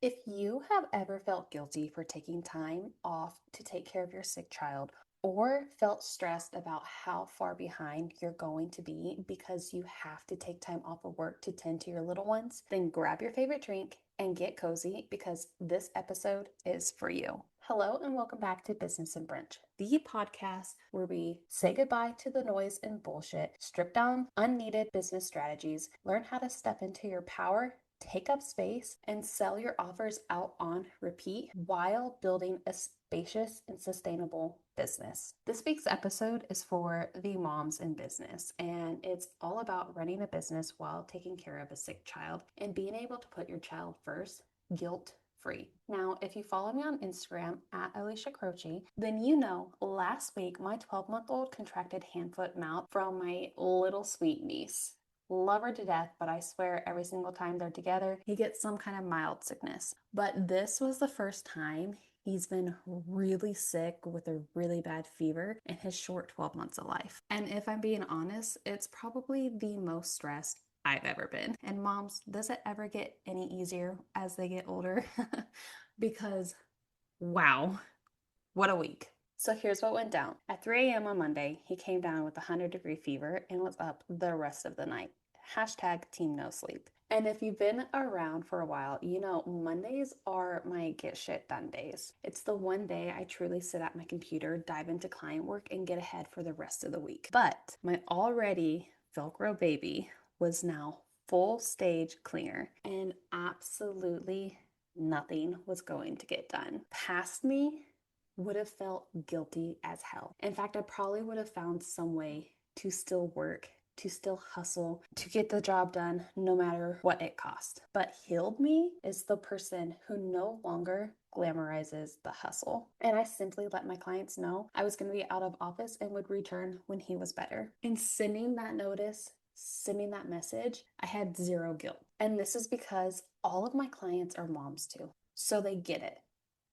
If you have ever felt guilty for taking time off to take care of your sick child, or felt stressed about how far behind you're going to be because you have to take time off of work to tend to your little ones, then grab your favorite drink and get cozy because this episode is for you. Hello, and welcome back to Business and Brunch, the podcast where we say goodbye to the noise and bullshit, strip down unneeded business strategies, learn how to step into your power, take up space, and sell your offers out on repeat while building a spacious and sustainable business. This week's episode is for the moms in business, and it's all about running a business while taking care of a sick child and being able to put your child first, guilt free. Now, if you follow me on Instagram at Alicia Croce, then you know last week my 12-month-old contracted hand, foot, mouth from my little sweet niece. Love her to death, but I swear every single time they're together, he gets some kind of mild sickness. But this was the first time he's been really sick with a really bad fever in his short 12 months of life. And if I'm being honest, it's probably the most stressed I've ever been. And moms, does it ever get any easier as they get older? Because, wow, what a week. So here's what went down. At 3 a.m. on Monday, he came down with a 100-degree fever and was up the rest of the night. Hashtag team no sleep. And if you've been around for a while, you know Mondays are my get shit done days. It's the one day I truly sit at my computer, dive into client work, and get ahead for the rest of the week. But my already Velcro baby was now full stage cleaner, and absolutely nothing was going to get done. Past me would have felt guilty as hell. In fact, I probably would have found some way to still work, to still hustle, to get the job done, no matter what it cost. But healed me is the person who no longer glamorizes the hustle. And I simply let my clients know I was going to be out of office and would return when he was better. In sending that notice, sending that message, I had zero guilt. And this is because all of my clients are moms too. So they get it.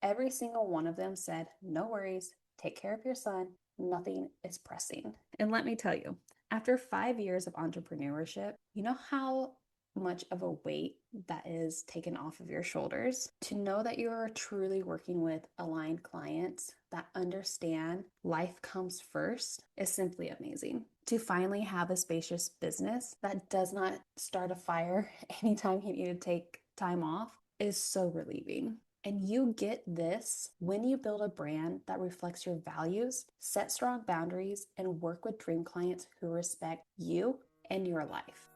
Every single one of them said, no worries, take care of your son, nothing is pressing. And let me tell you, after 5 years of entrepreneurship, you know how much of a weight that is taken off of your shoulders? To know that you are truly working with aligned clients that understand life comes first is simply amazing. To finally have a spacious business that does not start a fire anytime you need to take time off is so relieving. And you get this when you build a brand that reflects your values, set strong boundaries, and work with dream clients who respect you and your life.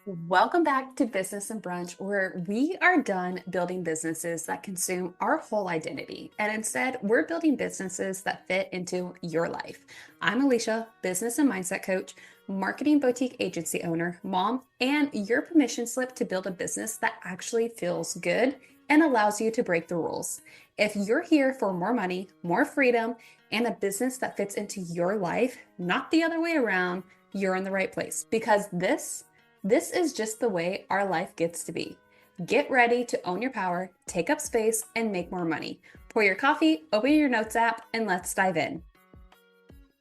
Welcome back to Business and Brunch, where we are done building businesses that consume our whole identity. And instead, we're building businesses that fit into your life. I'm Alicia, business and mindset coach, marketing boutique agency owner, mom, and your permission slip to build a business that actually feels good and allows you to break the rules. If you're here for more money, more freedom, and a business that fits into your life, not the other way around, you're in the right place. Because this is just the way our life gets to be. Get ready to own your power, take up space, and make more money. Pour your coffee, open your notes app, and let's dive in.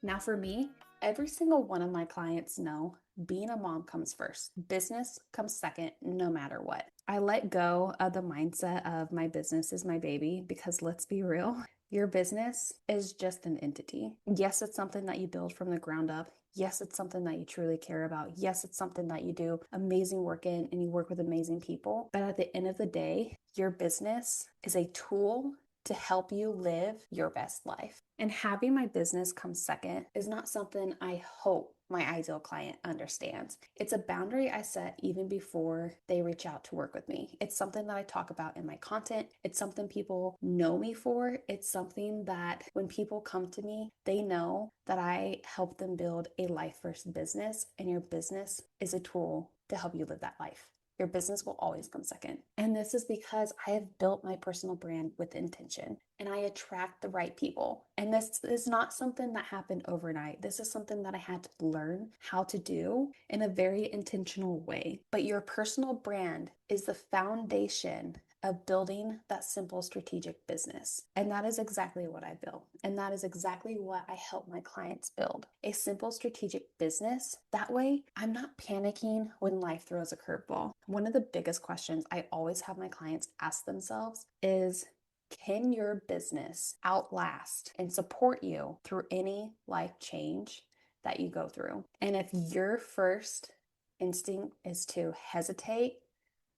Now for me, every single one of my clients know being a mom comes first. Business comes second, no matter what. I let go of the mindset of my business is my baby because let's be real, your business is just an entity. Yes, it's something that you build from the ground up. Yes, it's something that you truly care about. Yes, it's something that you do amazing work in and you work with amazing people. But at the end of the day, your business is a tool to help you live your best life. And having my business come second is not something I hope my ideal client understands. It's a boundary I set even before they reach out to work with me. It's something that I talk about in my content. It's something people know me for. It's something that when people come to me, they know that I help them build a life first business, and your business is a tool to help you live that life. Your business will always come second. And this is because I have built my personal brand with intention and I attract the right people. And this is not something that happened overnight. This is something that I had to learn how to do in a very intentional way. But your personal brand is the foundation of building that simple strategic business. And that is exactly what I built. And that is exactly what I help my clients build. A simple strategic business. That way, I'm not panicking when life throws a curveball. One of the biggest questions I always have my clients ask themselves is, can your business outlast and support you through any life change that you go through? And if your first instinct is to hesitate,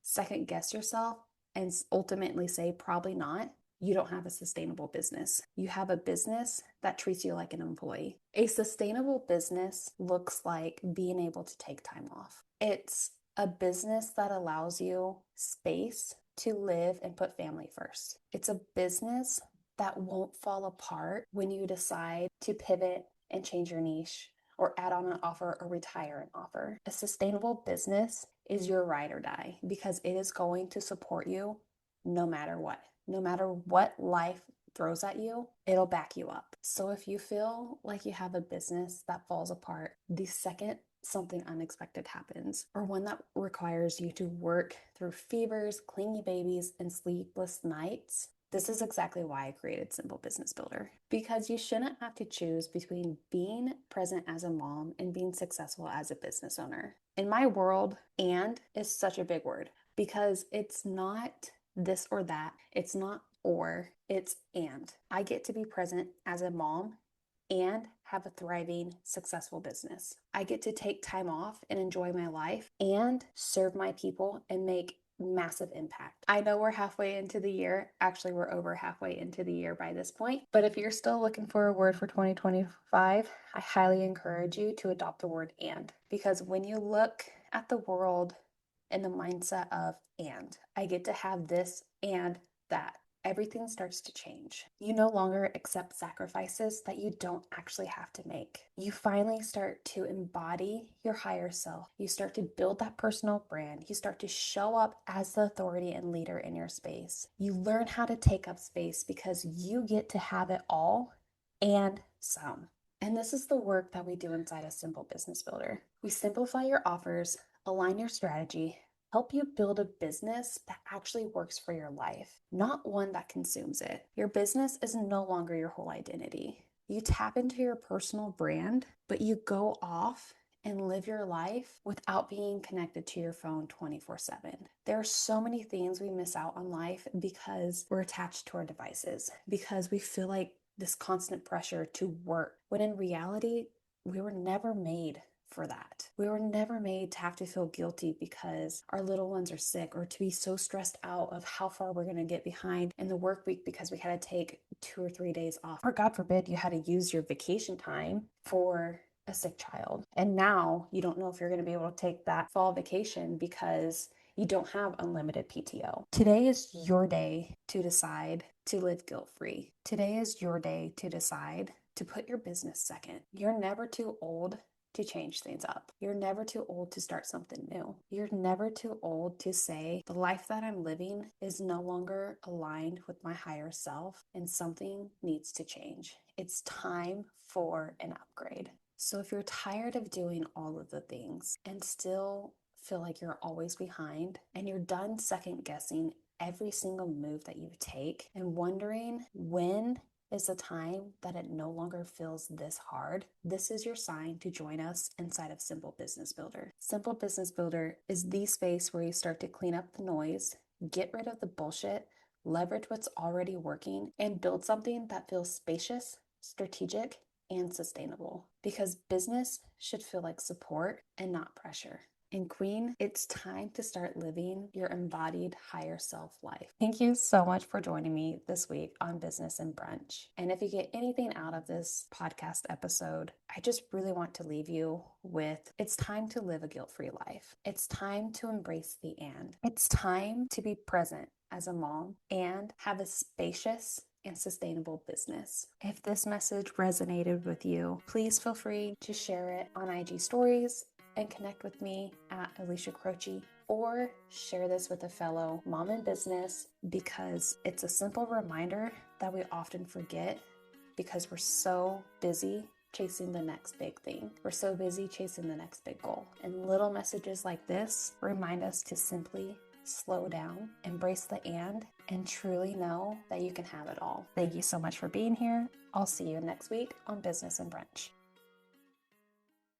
second guess yourself, and ultimately say, probably not, you don't have a sustainable business. You have a business that treats you like an employee. A sustainable business looks like being able to take time off. It's a business that allows you space to live and put family first. It's a business that won't fall apart when you decide to pivot and change your niche or add on an offer or retire an offer. A sustainable business is your ride or die because it is going to support you no matter what. No matter what life throws at you, it'll back you up. So if you feel like you have a business that falls apart the second something unexpected happens, or one that requires you to work through fevers, clingy babies, and sleepless nights, this is exactly why I created Simple Business Builder, because you shouldn't have to choose between being present as a mom and being successful as a business owner. In my world, and is such a big word because it's not this or that. It's not or, it's and. I get to be present as a mom and have a thriving, successful business. I get to take time off and enjoy my life and serve my people and make massive impact. I know we're halfway into the year. Actually, we're over halfway into the year by this point. But if you're still looking for a word for 2025, I highly encourage you to adopt the word and. Because when you look at the world in the mindset of and, I get to have this and that, everything starts to change. You no longer accept sacrifices that you don't actually have to make. You finally start to embody your higher self. You start to build that personal brand. You start to show up as the authority and leader in your space. You learn how to take up space because you get to have it all and some. And this is the work that we do inside a Simple Business Builder. We simplify your offers, align your strategy, help you build a business that actually works for your life, not one that consumes it. Your business is no longer your whole identity. You tap into your personal brand, but you go off and live your life without being connected to your phone 24/7. There are so many things we miss out on life because we're attached to our devices, because we feel like this constant pressure to work, when in reality, we were never made for that. We were never made to have to feel guilty because our little ones are sick, or to be so stressed out of how far we're going to get behind in the work week because we had to take 2 or 3 days off. Or God forbid, you had to use your vacation time for a sick child. And now you don't know if you're going to be able to take that fall vacation because you don't have unlimited PTO. Today is your day to decide to live guilt-free. Today is your day to decide to put your business second. You're never too old to change things up. You're never too old to start something new. You're never too old to say, the life that I'm living is no longer aligned with my higher self and something needs to change. It's time for an upgrade. So if you're tired of doing all of the things and still feel like you're always behind, and you're done second guessing every single move that you take and wondering when is the time that it no longer feels this hard, this is your sign to join us inside of Simple Business Builder. Simple Business Builder is the space where you start to clean up the noise, get rid of the bullshit, leverage what's already working, and build something that feels spacious, strategic, and sustainable. Because business should feel like support and not pressure. And Queen, it's time to start living your embodied higher self life. Thank you so much for joining me this week on Business and Brunch. And if you get anything out of this podcast episode, I just really want to leave you with, it's time to live a guilt-free life. It's time to embrace the and. It's time to be present as a mom and have a spacious and sustainable business. If this message resonated with you, please feel free to share it on IG stories and connect with me at Alicia Croce, or share this with a fellow mom in business, because it's a simple reminder that we often forget because we're so busy chasing the next big thing. We're so busy chasing the next big goal. And little messages like this remind us to simply slow down, embrace the and truly know that you can have it all. Thank you so much for being here. I'll see you next week on Business and Brunch.